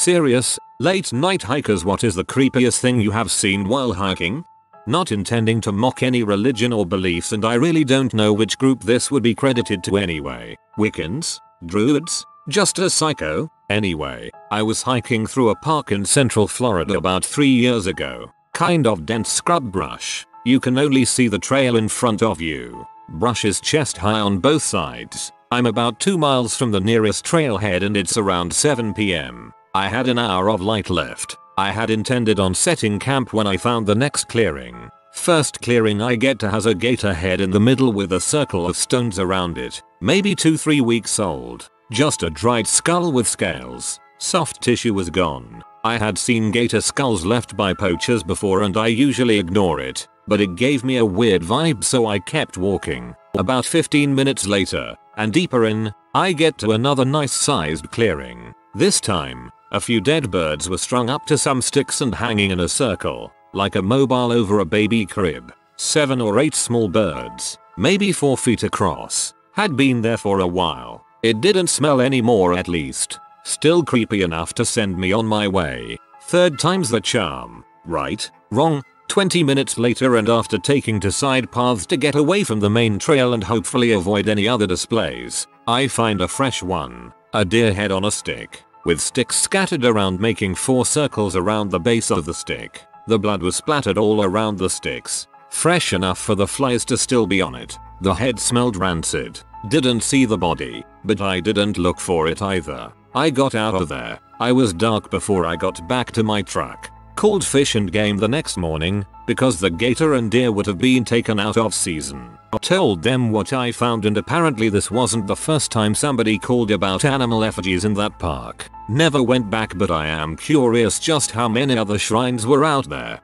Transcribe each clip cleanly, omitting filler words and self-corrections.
Serious, late night hikers, what is the creepiest thing you have seen while hiking? Not intending to mock any religion or beliefs, and I really don't know which group this would be credited to anyway. Wiccans? Druids? Just a psycho? Anyway, I was hiking through a park in central Florida about 3 years ago. Kind of dense scrub brush. You can only see the trail in front of you. Brush is chest high on both sides. I'm about 2 miles from the nearest trailhead and it's around 7 PM. I had an hour of light left. I had intended on setting camp when I found the next clearing. First clearing I get to has a gator head in the middle with a circle of stones around it. Maybe 2-3 weeks old. Just a dried skull with scales. Soft tissue was gone. I had seen gator skulls left by poachers before and I usually ignore it, but it gave me a weird vibe, so I kept walking. About 15 minutes later, and deeper in, I get to another nice sized clearing. This time, a few dead birds were strung up to some sticks and hanging in a circle, like a mobile over a baby crib. 7 or 8 small birds, maybe 4 feet across, had been there for a while. It didn't smell anymore, at least. Still creepy enough to send me on my way. Third time's the charm. Right? Wrong? 20 minutes later, and after taking to side paths to get away from the main trail and hopefully avoid any other displays, I find a fresh one. A deer head on a stick, with sticks scattered around making 4 circles around the base of the stick. The blood was splattered all around the sticks. Fresh enough for the flies to still be on it. The head smelled rancid. Didn't see the body, but I didn't look for it either. I got out of there. I was dark before I got back to my truck. Called Fish and Game the next morning, because the gator and deer would have been taken out of season. Told them what I found, and apparently this wasn't the first time somebody called about animal effigies in that park. Never went back, but I am curious just how many other shrines were out there.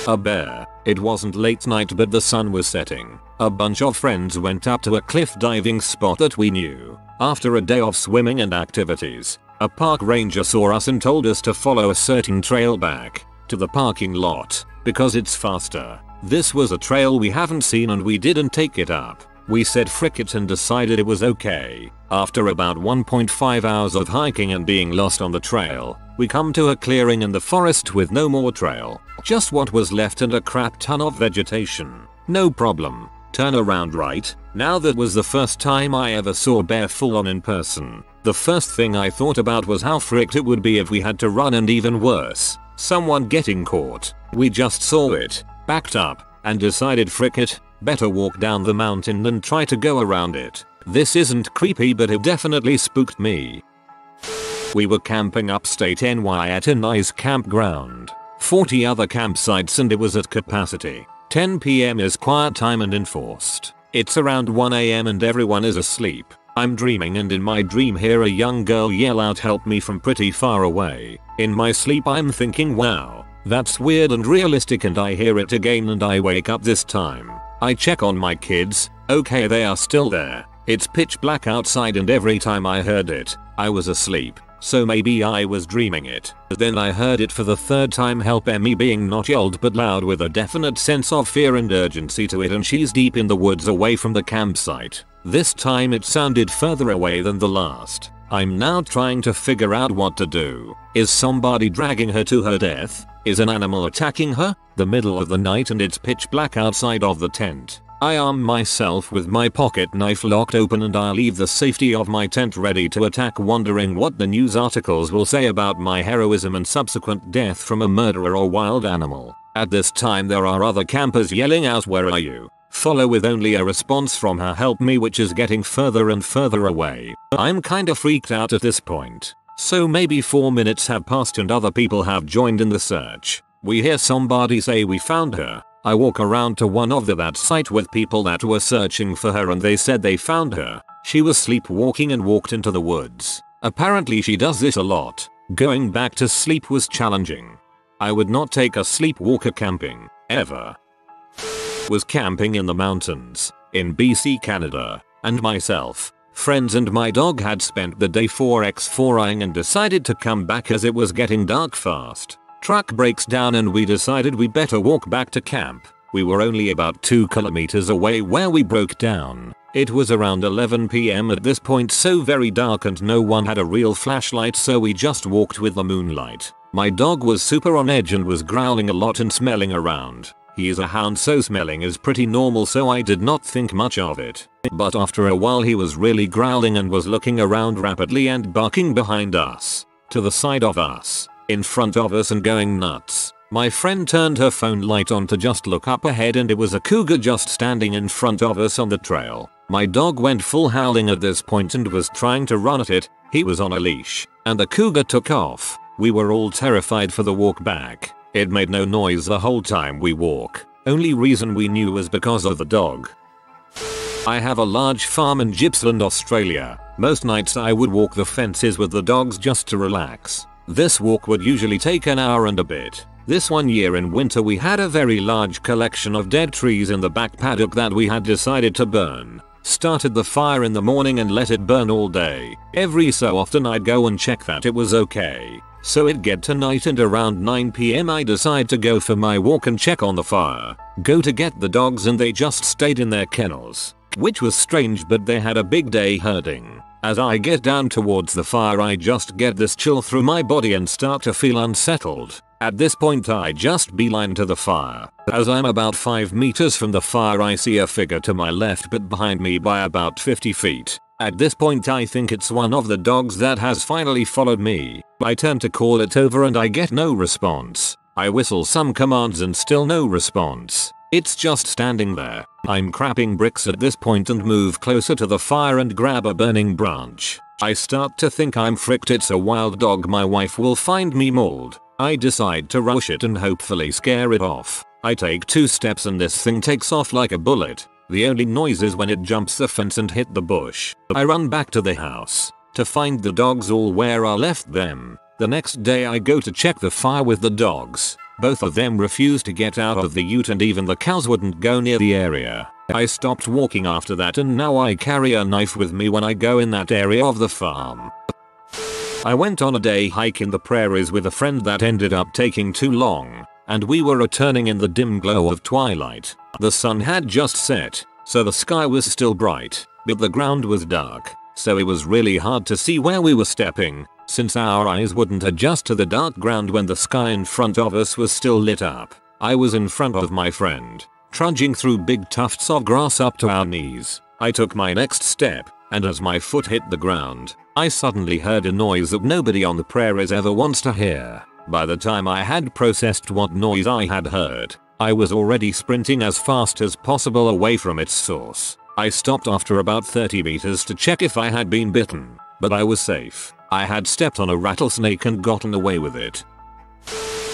A bear. It wasn't late night, but the sun was setting. A bunch of friends went up to a cliff diving spot that we knew. After a day of swimming and activities, a park ranger saw us and told us to follow a certain trail back to the parking lot because it's faster. This was a trail we haven't seen and we didn't take it up. We said frick it and decided it was okay. After about 1.5 hours of hiking and being lost on the trail, we come to a clearing in the forest with no more trail. Just what was left and a crap ton of vegetation. No problem. Turn around right. Now that was the first time I ever saw bear full on in person. The first thing I thought about was how fricked it would be if we had to run, and even worse, someone getting caught. We just saw it, backed up, and decided frick it, better walk down the mountain than try to go around it. This isn't creepy, but it definitely spooked me. We were camping upstate NY at a nice campground. 40 other campsites and it was at capacity. 10 PM is quiet time and enforced. It's around 1 AM and everyone is asleep. I'm dreaming, and in my dream hear a young girl yell out help me from pretty far away. In my sleep I'm thinking wow, that's weird and realistic, and I hear it again and I wake up this time. I check on my kids. Okay, they are still there. It's pitch black outside and every time I heard it, I was asleep. So maybe I was dreaming it. Then I heard it for the 3rd time, help Emmy, being not yelled but loud with a definite sense of fear and urgency to it, and she's deep in the woods away from the campsite. This time it sounded further away than the last. I'm now trying to figure out what to do. Is somebody dragging her to her death? Is an animal attacking her? The middle of the night and it's pitch black outside of the tent. I arm myself with my pocket knife locked open and I leave the safety of my tent ready to attack, wondering what the news articles will say about my heroism and subsequent death from a murderer or wild animal. At this time there are other campers yelling out, "Where are you?" Follow with only a response from her, "Help me," which is getting further and further away. I'm kinda freaked out at this point. So maybe 4 minutes have passed and other people have joined in the search. We hear somebody say, "We found her." I walk around to one of that site with people that were searching for her and they said they found her. She was sleepwalking and walked into the woods. Apparently she does this a lot. Going back to sleep was challenging. I would not take a sleepwalker camping, ever. Was camping in the mountains, in BC, Canada, and myself, friends and my dog had spent the day 4x4ing and decided to come back as it was getting dark fast. Truck breaks down and we decided we better walk back to camp. We were only about 2 kilometers away where we broke down. It was around 11 PM at this point, so very dark and no one had a real flashlight, so we just walked with the moonlight. My dog was super on edge and was growling a lot and smelling around. He is a hound, so smelling is pretty normal, so I did not think much of it. But after a while he was really growling and was looking around rapidly and barking behind us, to the side of us, in front of us, and going nuts. My friend turned her phone light on to just look up ahead, and it was a cougar just standing in front of us on the trail. My dog went full howling at this point and was trying to run at it. He was on a leash, and the cougar took off. We were all terrified for the walk back. It made no noise the whole time we walk. Only reason we knew was because of the dog. I have a large farm in Gippsland, Australia. Most nights I would walk the fences with the dogs just to relax. This walk would usually take an hour and a bit. This one year in winter we had a very large collection of dead trees in the back paddock that we had decided to burn. Started the fire in the morning and let it burn all day. Every so often I'd go and check that it was okay. So it'd get to night and around 9 PM I decide to go for my walk and check on the fire. Go to get the dogs and they just stayed in their kennels. Which was strange, but they had a big day herding. As I get down towards the fire I just get this chill through my body and start to feel unsettled. At this point I just beeline to the fire. As I'm about 5 meters from the fire I see a figure to my left but behind me by about 50 feet. At this point I think it's one of the dogs that has finally followed me. I turn to call it over and I get no response. I whistle some commands and still no response. It's just standing there. I'm crapping bricks at this point and move closer to the fire and grab a burning branch. I start to think I'm fricked, it's a wild dog, my wife will find me mauled. I decide to rush it and hopefully scare it off. I take 2 steps and this thing takes off like a bullet. The only noise is when it jumps the fence and hit the bush. I run back to the house to find the dogs all where I left them. The next day I go to check the fire with the dogs. Both of them refused to get out of the ute and even the cows wouldn't go near the area. I stopped walking after that and now I carry a knife with me when I go in that area of the farm. I went on a day hike in the prairies with a friend that ended up taking too long, and we were returning in the dim glow of twilight. The sun had just set, so the sky was still bright, but the ground was dark, so it was really hard to see where we were stepping, since our eyes wouldn't adjust to the dark ground when the sky in front of us was still lit up. I was in front of my friend, trudging through big tufts of grass up to our knees. I took my next step, and as my foot hit the ground, I suddenly heard a noise that nobody on the prairies ever wants to hear. By the time I had processed what noise I had heard, I was already sprinting as fast as possible away from its source. I stopped after about 30 meters to check if I had been bitten, but I was safe. I had stepped on a rattlesnake and gotten away with it.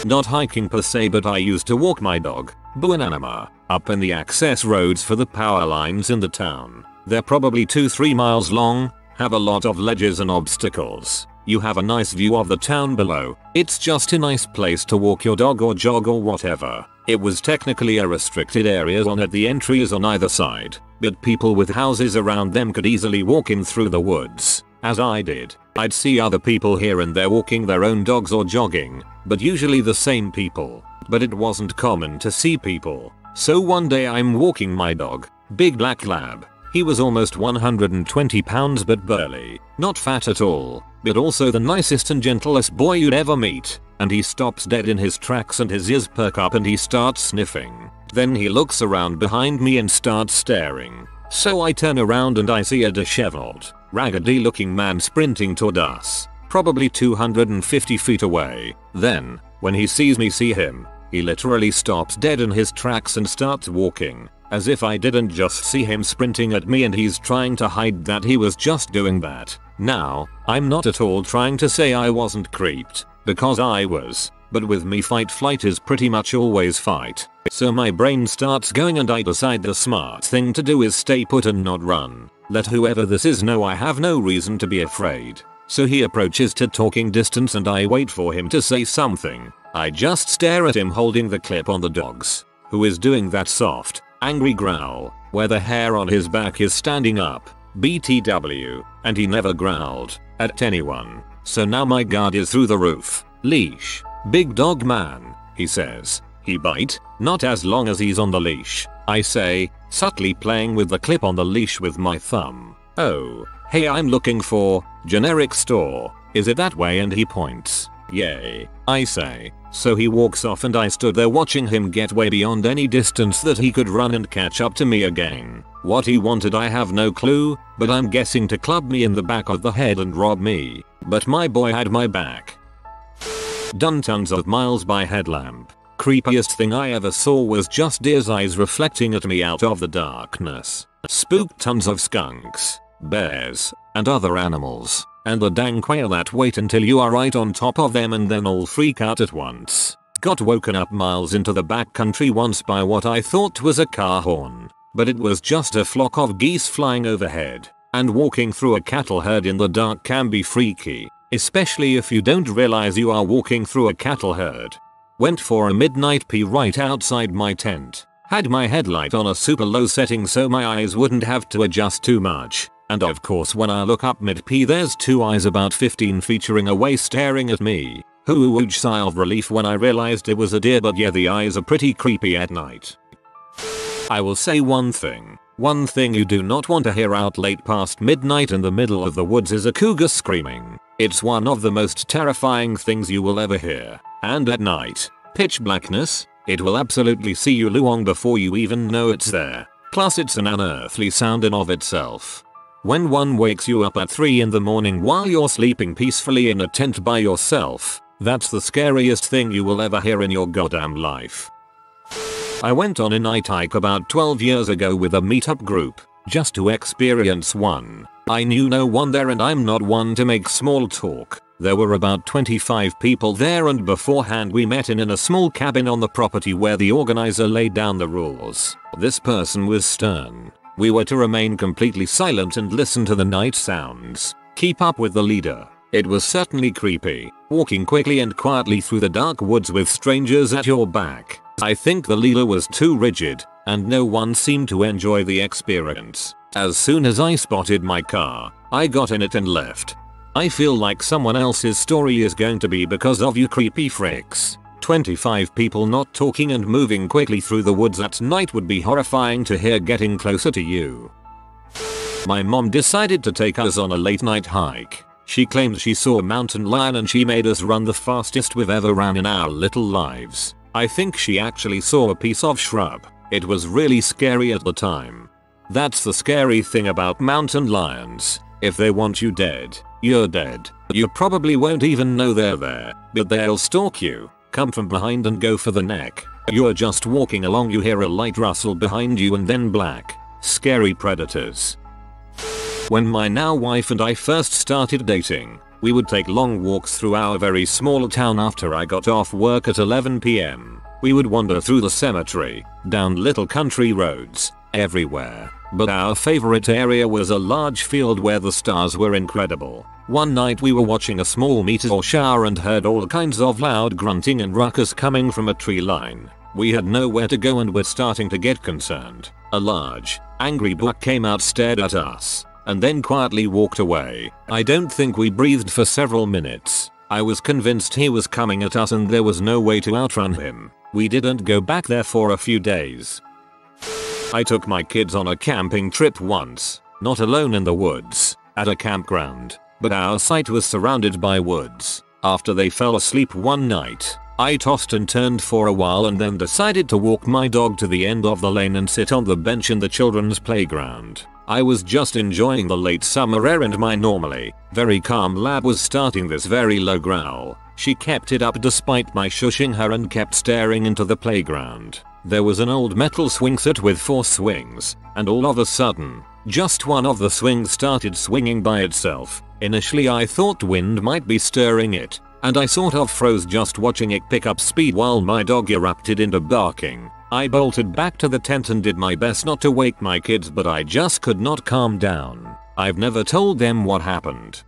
Not hiking per se, but I used to walk my dog, Buananama, up in the access roads for the power lines in the town. They're probably 2-3 miles long, have a lot of ledges and obstacles. You have a nice view of the town below. It's just a nice place to walk your dog or jog or whatever. It was technically a restricted area on at the entries on either side, but people with houses around them could easily walk in through the woods, as I did. I'd see other people here and there walking their own dogs or jogging, but usually the same people. But it wasn't common to see people. So one day I'm walking my dog, big black lab. He was almost 120 pounds but burly, not fat at all, but also the nicest and gentlest boy you'd ever meet. And he stops dead in his tracks and his ears perk up and he starts sniffing. Then he looks around behind me and starts staring. So I turn around and I see a disheveled, raggedy looking man sprinting toward us, probably 250 feet away. Then, when he sees me see him, he literally stops dead in his tracks and starts walking, as if I didn't just see him sprinting at me and he's trying to hide that he was just doing that. Now, I'm not at all trying to say I wasn't creeped, because I was, but with me fight flight is pretty much always fight. So my brain starts going and I decide the smart thing to do is stay put and not run. Let whoever this is know I have no reason to be afraid. So he approaches to talking distance and I wait for him to say something. I just stare at him holding the clip on the dogs, who is doing that soft, angry growl, where the hair on his back is standing up, BTW, and he never growled at anyone. So now my guard is through the roof. Leash. Big dog man, he says. He bite? Not as long as he's on the leash. I say, subtly playing with the clip on the leash with my thumb. "Oh, hey, I'm looking for generic store. Is it that way?" and he points. "Yay," I say. So he walks off and I stood there watching him get way beyond any distance that he could run and catch up to me again. What he wanted I have no clue, but I'm guessing to club me in the back of the head and rob me. But my boy had my back. Done tons of miles by headlamp. Creepiest thing I ever saw was just deer's eyes reflecting at me out of the darkness. Spooked tons of skunks, bears, and other animals. And the dang quail that wait until you are right on top of them and then all freak out at once. Got woken up miles into the backcountry once by what I thought was a car horn. But it was just a flock of geese flying overhead. And walking through a cattle herd in the dark can be freaky. Especially if you don't realize you are walking through a cattle herd. Went for a midnight pee right outside my tent. Had my headlight on a super low setting so my eyes wouldn't have to adjust too much. And of course when I look up mid-pee there's two eyes about 15 featuring away staring at me. Huge sigh of relief when I realized it was a deer, but yeah, the eyes are pretty creepy at night. I will say one thing. One thing you do not want to hear out late past midnight in the middle of the woods is a cougar screaming. It's one of the most terrifying things you will ever hear. And at night, pitch blackness, it will absolutely see you long before you even know it's there. Plus it's an unearthly sound in of itself. When one wakes you up at 3 in the morning while you're sleeping peacefully in a tent by yourself, that's the scariest thing you will ever hear in your goddamn life. I went on a night hike about 12 years ago with a meetup group, just to experience one. I knew no one there and I'm not one to make small talk. There were about 25 people there and beforehand we met in a small cabin on the property where the organizer laid down the rules. This person was stern. We were to remain completely silent and listen to the night sounds. Keep up with the leader. It was certainly creepy, walking quickly and quietly through the dark woods with strangers at your back. I think the leader was too rigid, and no one seemed to enjoy the experience. As soon as I spotted my car, I got in it and left. I feel like someone else's story is going to be because of you creepy freaks. 25 people not talking and moving quickly through the woods at night would be horrifying to hear getting closer to you. My mom decided to take us on a late night hike. She claimed she saw a mountain lion and she made us run the fastest we've ever ran in our little lives. I think she actually saw a piece of shrub. It was really scary at the time. That's the scary thing about mountain lions. If they want you dead, you're dead. You probably won't even know they're there, but they'll stalk you. Come from behind and go for the neck. You're just walking along, you hear a light rustle behind you and then black, scary predators. When my now wife and I first started dating, we would take long walks through our very small town after I got off work at 11 PM. We would wander through the cemetery, down little country roads, everywhere. But our favorite area was a large field where the stars were incredible. One night we were watching a small meteor shower and heard all kinds of loud grunting and ruckus coming from a tree line. We had nowhere to go and were starting to get concerned. A large, angry buck came out, stared at us, and then quietly walked away. I don't think we breathed for several minutes. I was convinced he was coming at us and there was no way to outrun him. We didn't go back there for a few days. I took my kids on a camping trip once, not alone in the woods, at a campground, but our site was surrounded by woods. After they fell asleep one night, I tossed and turned for a while and then decided to walk my dog to the end of the lane and sit on the bench in the children's playground. I was just enjoying the late summer air and my normally very calm lab was starting this very low growl. She kept it up despite my shushing her and kept staring into the playground. There was an old metal swing set with 4 swings, and all of a sudden, just one of the swings started swinging by itself. Initially I thought wind might be stirring it, and I sort of froze just watching it pick up speed while my dog erupted into barking. I bolted back to the tent and did my best not to wake my kids, but I just could not calm down. I've never told them what happened.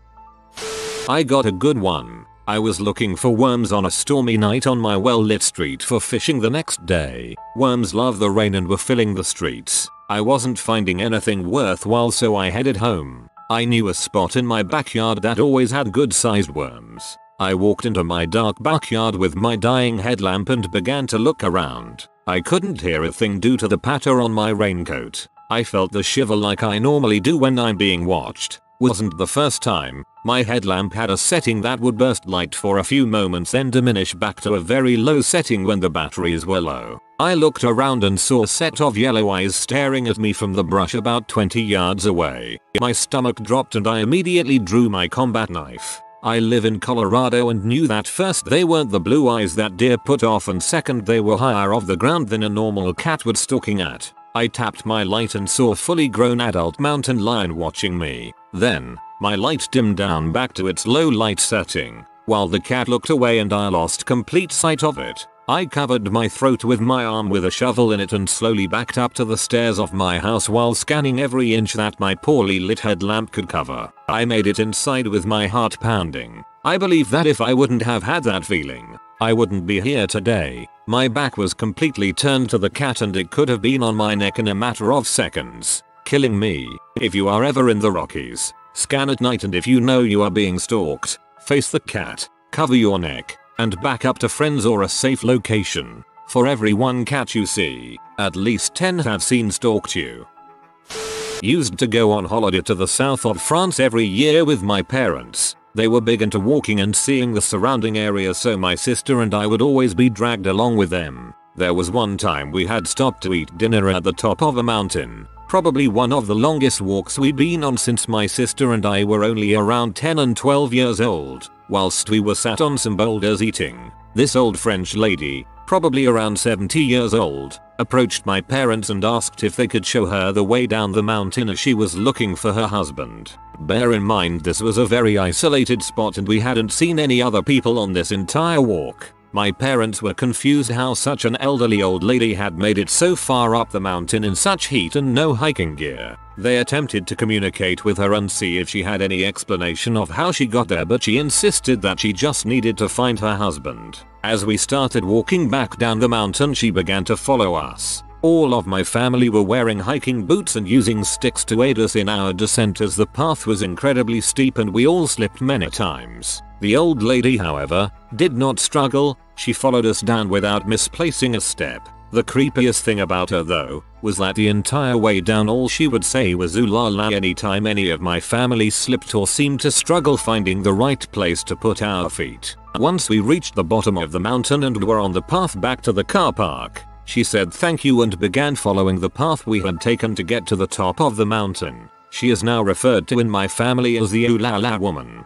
I got a good one. I was looking for worms on a stormy night on my well-lit street for fishing the next day. Worms love the rain and were filling the streets. I wasn't finding anything worthwhile, so I headed home. I knew a spot in my backyard that always had good-sized worms. I walked into my dark backyard with my dying headlamp and began to look around. I couldn't hear a thing due to the patter on my raincoat. I felt the shiver like I normally do when I'm being watched. Wasn't the first time. My headlamp had a setting that would burst light for a few moments then diminish back to a very low setting when the batteries were low. I looked around and saw a set of yellow eyes staring at me from the brush about 20 yards away. My stomach dropped and I immediately drew my combat knife. I live in Colorado and knew that first they weren't the blue eyes that deer put off and second they were higher off the ground than a normal cat would stalking at. I tapped my light and saw a fully grown adult mountain lion watching me. Then, my light dimmed down back to its low light setting, while the cat looked away and I lost complete sight of it. I covered my throat with my arm with a shovel in it and slowly backed up to the stairs of my house while scanning every inch that my poorly lit headlamp could cover. I made it inside with my heart pounding. I believe that if I wouldn't have had that feeling, I wouldn't be here today. My back was completely turned to the cat and it could have been on my neck in a matter of seconds, killing me. If you are ever in the Rockies, scan at night and if you know you are being stalked, face the cat, cover your neck, and back up to friends or a safe location. For every one cat you see, at least 10 have stalked you. Used to go on holiday to the south of France every year with my parents. They were big into walking and seeing the surrounding area, so my sister and I would always be dragged along with them. There was one time we had stopped to eat dinner at the top of a mountain. Probably one of the longest walks we'd been on since my sister and I were only around 10 and 12 years old. Whilst we were sat on some boulders eating, this old French lady, probably around 70 years old, approached my parents and asked if they could show her the way down the mountain as she was looking for her husband. Bear in mind this was a very isolated spot and we hadn't seen any other people on this entire walk. My parents were confused how such an elderly old lady had made it so far up the mountain in such heat and no hiking gear. They attempted to communicate with her and see if she had any explanation of how she got there, but she insisted that she just needed to find her husband. As we started walking back down the mountain, she began to follow us. All of my family were wearing hiking boots and using sticks to aid us in our descent as the path was incredibly steep and we all slipped many times. The old lady, however, did not struggle. She followed us down without misplacing a step. The creepiest thing about her though, was that the entire way down all she would say was "ooh la la" anytime any of my family slipped or seemed to struggle finding the right place to put our feet. Once we reached the bottom of the mountain and were on the path back to the car park, she said thank you and began following the path we had taken to get to the top of the mountain. She is now referred to in my family as the "ooh la la woman."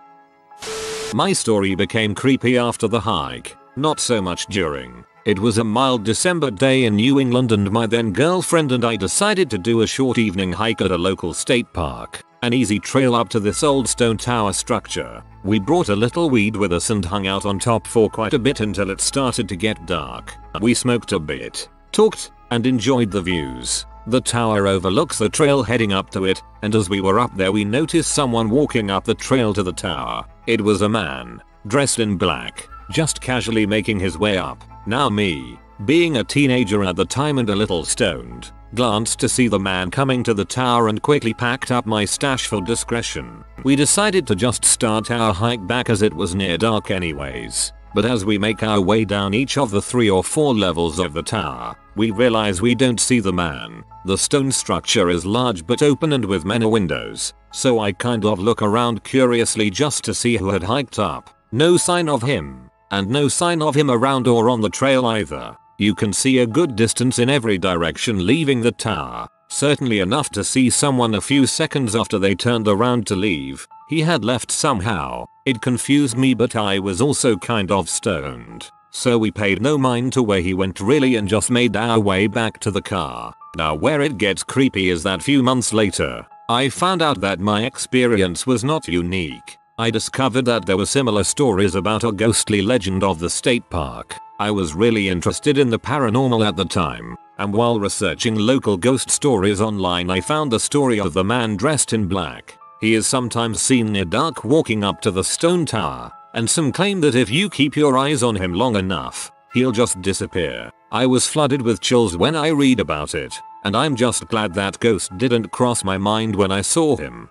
My story became creepy after the hike, not so much during. It was a mild December day in New England and my then girlfriend and I decided to do a short evening hike at a local state park, an easy trail up to this old stone tower structure. We brought a little weed with us and hung out on top for quite a bit until it started to get dark. We smoked a bit, talked, and enjoyed the views. The tower overlooks the trail heading up to it, and as we were up there we noticed someone walking up the trail to the tower. It was a man, dressed in black, just casually making his way up. Now me, being a teenager at the time and a little stoned, glanced to see the man coming to the tower and quickly packed up my stash for discretion. We decided to just start our hike back as it was near dark anyways. But as we make our way down each of the 3 or 4 levels of the tower, we realize we don't see the man. The stone structure is large but open and with many windows, so I kind of look around curiously just to see who had hiked up. No sign of him, and no sign of him around or on the trail either. You can see a good distance in every direction leaving the tower, certainly enough to see someone a few seconds after they turned around to leave. He had left somehow. It confused me, but I was also kind of stoned, so we paid no mind to where he went really and just made our way back to the car. Now where it gets creepy is that few months later, I found out that my experience was not unique. I discovered that there were similar stories about a ghostly legend of the state park. I was really interested in the paranormal at the time, and while researching local ghost stories online I found the story of the man dressed in black. He is sometimes seen near dark walking up to the stone tower, and some claim that if you keep your eyes on him long enough, he'll just disappear. I was flooded with chills when I read about it, and I'm just glad that ghost didn't cross my mind when I saw him.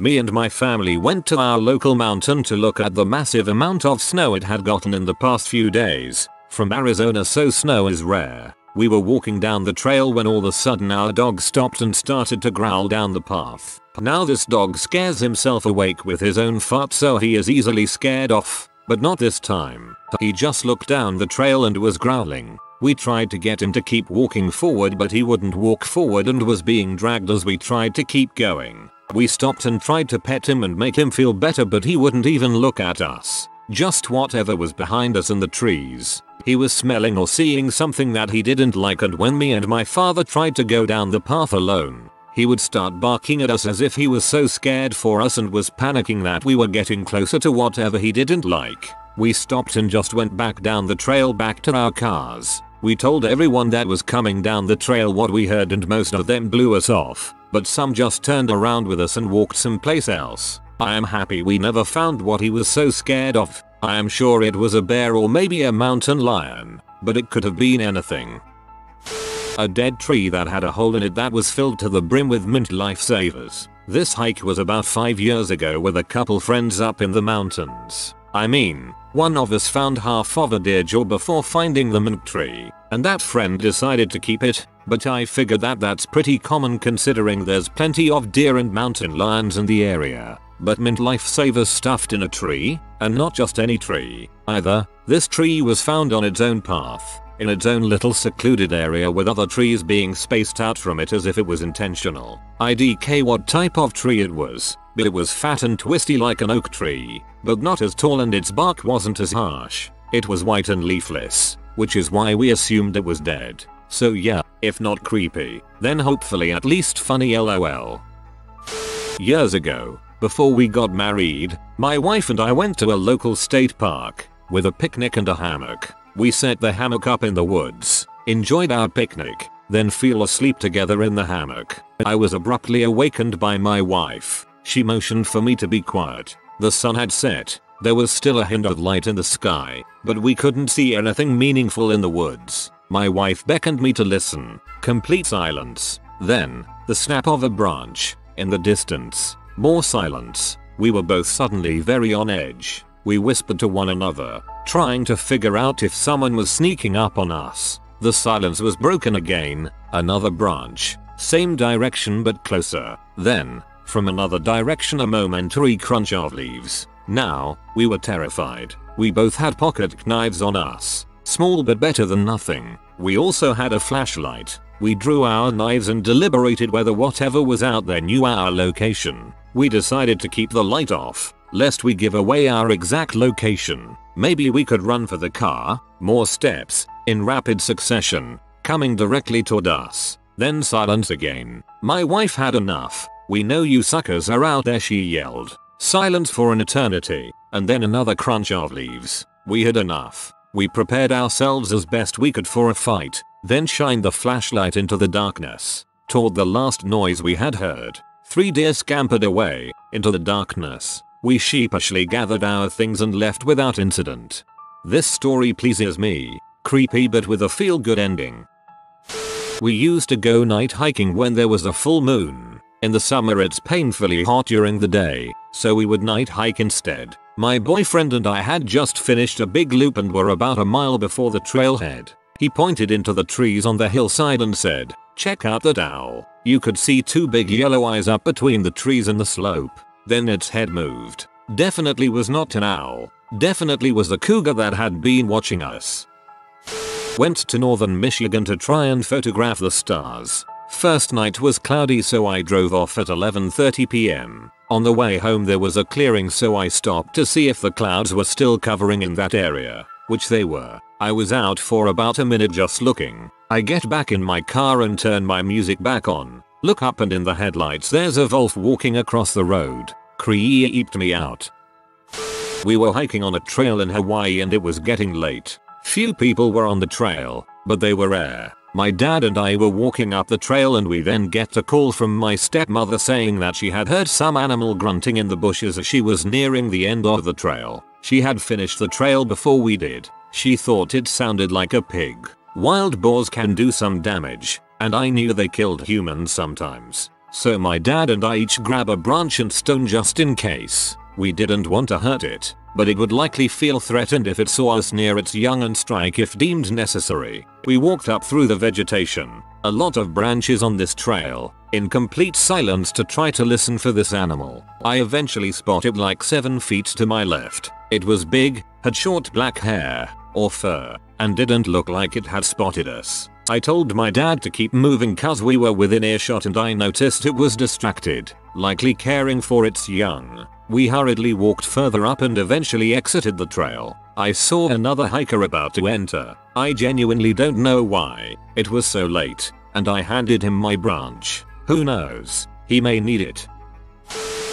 Me and my family went to our local mountain to look at the massive amount of snow it had gotten in the past few days. from Arizona, so snow is rare. We were walking down the trail when all of a sudden our dog stopped and started to growl down the path. Now this dog scares himself awake with his own fart, so he is easily scared off, but not this time. He just looked down the trail and was growling. We tried to get him to keep walking forward, but he wouldn't walk forward and was being dragged as we tried to keep going. We stopped and tried to pet him and make him feel better, but he wouldn't even look at us. Just whatever was behind us in the trees. He was smelling or seeing something that he didn't like, and when me and my father tried to go down the path alone, he would start barking at us as if he was so scared for us and was panicking that we were getting closer to whatever he didn't like. We stopped and just went back down the trail back to our cars. We told everyone that was coming down the trail what we heard, and most of them blew us off, but some just turned around with us and walked someplace else. I am happy we never found what he was so scared of. I am sure it was a bear or maybe a mountain lion, but it could have been anything. A dead tree that had a hole in it that was filled to the brim with mint lifesavers. This hike was about 5 years ago with a couple friends up in the mountains. I mean, one of us found half of a deer jaw before finding the mint tree, and that friend decided to keep it, but I figured that that's pretty common considering there's plenty of deer and mountain lions in the area. But mint lifesavers stuffed in a tree, and not just any tree either. This tree was found on its own path, in its own little secluded area with other trees being spaced out from it as if it was intentional. IDK what type of tree it was, but it was fat and twisty like an oak tree, but not as tall, and its bark wasn't as harsh. It was white and leafless, which is why we assumed it was dead. So yeah, if not creepy, then hopefully at least funny lol. Years ago, before we got married, my wife and I went to a local state park with a picnic and a hammock. We set the hammock up in the woods, enjoyed our picnic, then fell asleep together in the hammock. I was abruptly awakened by my wife. She motioned for me to be quiet. The sun had set. There was still a hint of light in the sky, but we couldn't see anything meaningful in the woods. My wife beckoned me to listen. Complete silence. Then, the snap of a branch. In the distance. More silence. We were both suddenly very on edge. We whispered to one another, trying to figure out if someone was sneaking up on us. The silence was broken again. Another branch. Same direction but closer. Then, from another direction, a momentary crunch of leaves. Now, we were terrified. We both had pocket knives on us. Small but better than nothing. We also had a flashlight. We drew our knives and deliberated whether whatever was out there knew our location. We decided to keep the light off, lest we give away our exact location. Maybe we could run for the car. More steps, in rapid succession, coming directly toward us. Then silence again. My wife had enough. "We know you suckers are out there," she yelled. Silence for an eternity, and then another crunch of leaves. We had enough. We prepared ourselves as best we could for a fight, then shined the flashlight into the darkness, toward the last noise we had heard. 3 deer scampered away, into the darkness. We sheepishly gathered our things and left without incident. This story pleases me. Creepy but with a feel-good ending. We used to go night hiking when there was a full moon. In the summer it's painfully hot during the day, so we would night hike instead. My boyfriend and I had just finished a big loop and were about a mile before the trailhead. He pointed into the trees on the hillside and said, "Check out that owl." You could see 2 big yellow eyes up between the trees and the slope. Then its head moved. Definitely was not an owl. Definitely was a cougar that had been watching us. Went to northern Michigan to try and photograph the stars. First night was cloudy, so I drove off at 11:30 p.m. On the way home there was a clearing, so I stopped to see if the clouds were still covering in that area, which they were. I was out for about a minute just looking. I get back in my car and turn my music back on. Look up and in the headlights there's a wolf walking across the road. Creeped me out. We were hiking on a trail in Hawaii and it was getting late. Few people were on the trail, but they were rare. My dad and I were walking up the trail and we then get a call from my stepmother saying that she had heard some animal grunting in the bushes as she was nearing the end of the trail. She had finished the trail before we did. She thought it sounded like a pig. Wild boars can do some damage, and I knew they killed humans sometimes. So my dad and I each grab a branch and stone just in case. We didn't want to hurt it. but it would likely feel threatened if it saw us near its young and strike if deemed necessary. We walked up through the vegetation, a lot of branches on this trail, in complete silence to try to listen for this animal. I eventually spotted like 7 feet to my left. It was big, had short black hair, or fur, and didn't look like it had spotted us. I told my dad to keep moving cause we were within earshot and I noticed it was distracted, likely caring for its young. We hurriedly walked further up and eventually exited the trail. I saw another hiker about to enter. I genuinely don't know why. It was so late, and I handed him my branch. Who knows? He may need it.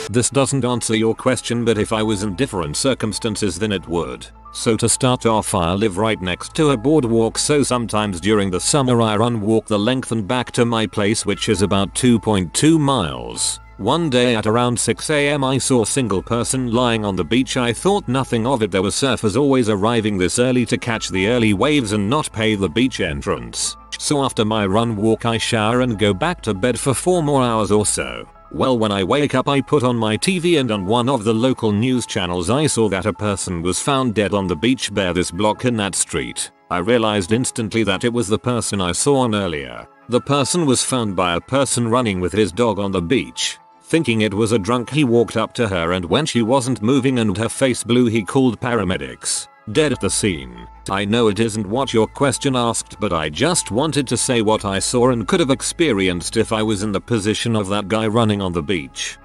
This doesn't answer your question, but if I was in different circumstances then it would. So to start off, I live right next to a boardwalk, so sometimes during the summer I walk the length and back to my place, which is about 2.2 miles. One day at around 6 AM I saw a single person lying on the beach. I thought nothing of it. There were surfers always arriving this early to catch the early waves and not pay the beach entrance. So after my walk I shower and go back to bed for 4 more hours or so. Well, when I wake up I put on my TV and on one of the local news channels I saw that a person was found dead on the beach bare this block in that street. I realized instantly that it was the person I saw on earlier. The person was found by a person running with his dog on the beach. Thinking it was a drunk, he walked up to her and when she wasn't moving and her face blue he called paramedics. Dead at the scene. I know it isn't what your question asked, but I just wanted to say what I saw and could have experienced if I was in the position of that guy running on the beach.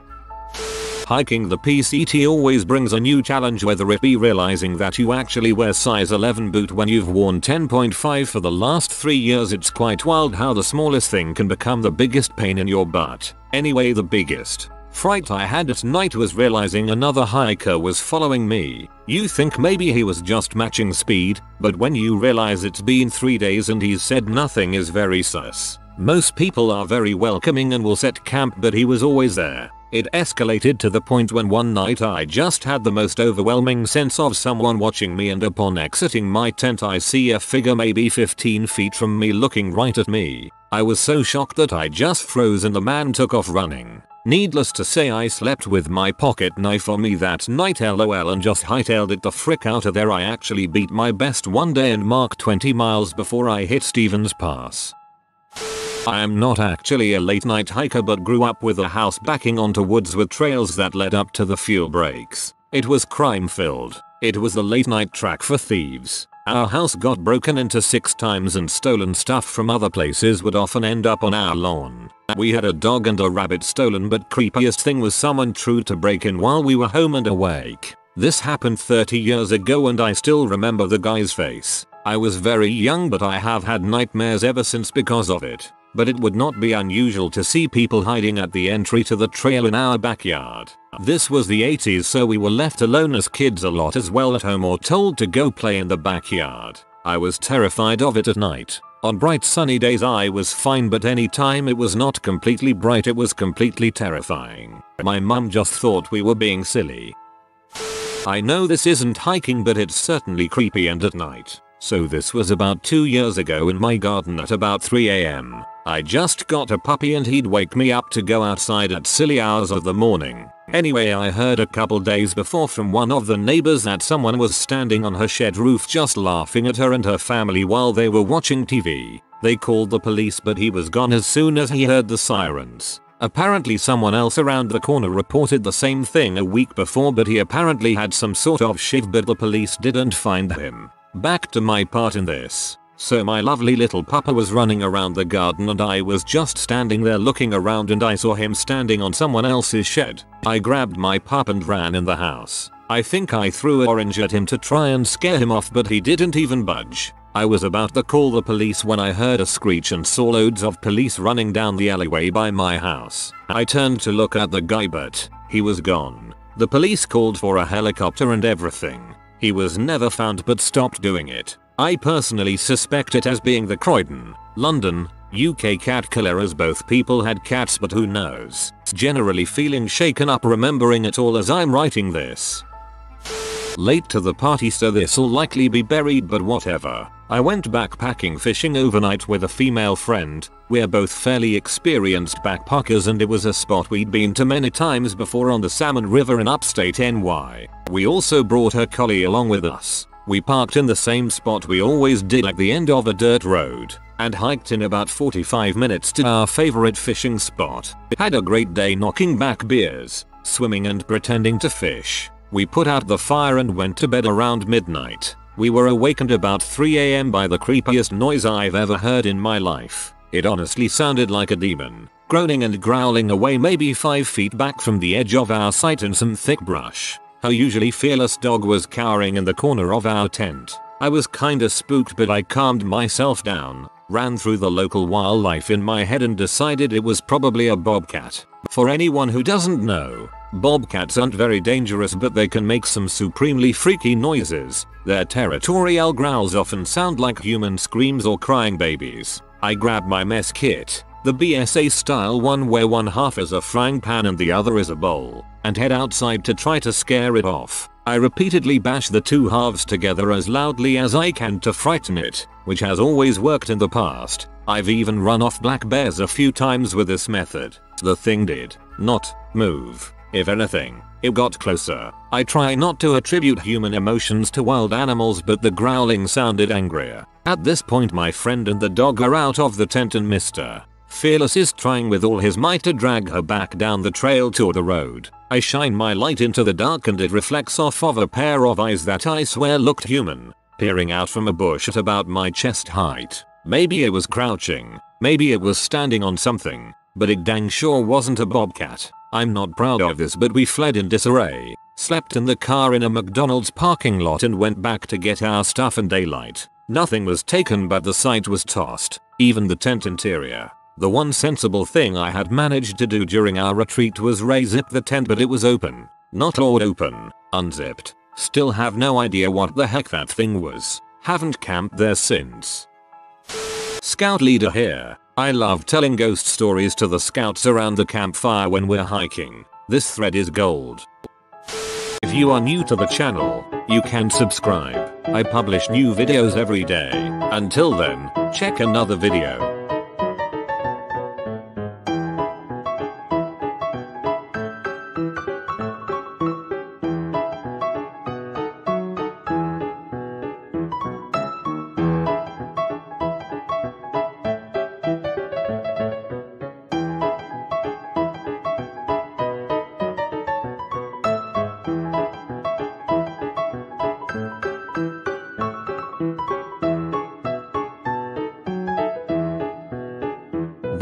Hiking the PCT always brings a new challenge, whether it be realizing that you actually wear size 11 boot when you've worn 10.5 for the last 3 years. It's quite wild how the smallest thing can become the biggest pain in your butt. Anyway, the biggest fright I had at night was realizing another hiker was following me. You think maybe he was just matching speed, but when you realize it's been 3 days and he's said nothing is very sus. Most people are very welcoming and will set camp, but he was always there. It escalated to the point when one night I just had the most overwhelming sense of someone watching me, and upon exiting my tent I see a figure maybe 15 feet from me looking right at me. I was so shocked that I just froze and the man took off running. Needless to say, I slept with my pocket knife on me that night, lol, and just hightailed it the frick out of there. I actually beat my best one day and marked 20 miles before I hit Stevens Pass. I am not actually a late night hiker, but grew up with a house backing onto woods with trails that led up to the fuel breaks. It was crime filled. It was the late night track for thieves. Our house got broken into 6 times and stolen stuff from other places would often end up on our lawn. We had a dog and a rabbit stolen, but creepiest thing was someone tried to break in while we were home and awake. This happened 30 years ago and I still remember the guy's face. I was very young, but I have had nightmares ever since because of it. But it would not be unusual to see people hiding at the entry to the trail in our backyard. This was the 80s, so we were left alone as kids a lot as well at home, or told to go play in the backyard. I was terrified of it at night. On bright sunny days I was fine, but any time it was not completely bright it was completely terrifying. My mum just thought we were being silly. I know this isn't hiking, but it's certainly creepy and at night. So this was about 2 years ago in my garden at about 3 AM. I just got a puppy and he'd wake me up to go outside at silly hours of the morning. Anyway, I heard a couple days before from one of the neighbors that someone was standing on her shed roof just laughing at her and her family while they were watching TV. They called the police, but he was gone as soon as he heard the sirens. Apparently someone else around the corner reported the same thing a week before, but he apparently had some sort of shiv, but the police didn't find him. Back to my part in this. So my lovely little puppa was running around the garden and I was just standing there looking around and I saw him standing on someone else's shed. I grabbed my pup and ran in the house. I think I threw an orange at him to try and scare him off, but he didn't even budge. I was about to call the police when I heard a screech and saw loads of police running down the alleyway by my house. I turned to look at the guy, but he was gone. The police called for a helicopter and everything. He was never found but stopped doing it. I personally suspect it as being the Croydon, London, UK cat killer, as both people had cats, but who knows. Generally feeling shaken up remembering it all as I'm writing this. Late to the party, so this'll likely be buried, but whatever. I went backpacking fishing overnight with a female friend. We're both fairly experienced backpackers and it was a spot we'd been to many times before on the Salmon River in upstate NY. We also brought her collie along with us. We parked in the same spot we always did at the end of a dirt road and hiked in about 45 minutes to our favorite fishing spot. Had a great day knocking back beers, swimming and pretending to fish. We put out the fire and went to bed around midnight. We were awakened about 3 AM by the creepiest noise I've ever heard in my life. It honestly sounded like a demon, groaning and growling away maybe 5 feet back from the edge of our sight in some thick brush. Her usually fearless dog was cowering in the corner of our tent. I was kinda spooked but I calmed myself down, ran through the local wildlife in my head and decided it was probably a bobcat. For anyone who doesn't know, bobcats aren't very dangerous but they can make some supremely freaky noises. Their territorial growls often sound like human screams or crying babies. I grabbed my mess kit, the BSA style one where one half is a frying pan and the other is a bowl, and head outside to try to scare it off. I repeatedly bash the two halves together as loudly as I can to frighten it, which has always worked in the past. I've even run off black bears a few times with this method. The thing did not move. If anything, it got closer. I try not to attribute human emotions to wild animals but the growling sounded angrier. At this point my friend and the dog are out of the tent and Mr. Fearless is trying with all his might to drag her back down the trail toward the road. I shine my light into the dark and it reflects off of a pair of eyes that I swear looked human, peering out from a bush at about my chest height. Maybe it was crouching, maybe it was standing on something, but it dang sure wasn't a bobcat. I'm not proud of this but we fled in disarray, slept in the car in a McDonald's parking lot and went back to get our stuff in daylight. Nothing was taken but the site was tossed, even the tent interior. The one sensible thing I had managed to do during our retreat was re-zip the tent but it was open. Not all open, unzipped. Still have no idea what the heck that thing was. Haven't camped there since. Scout leader here. I love telling ghost stories to the scouts around the campfire when we're hiking. This thread is gold. If you are new to the channel, you can subscribe. I publish new videos every day. Until then, check another video.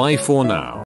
Bye for now.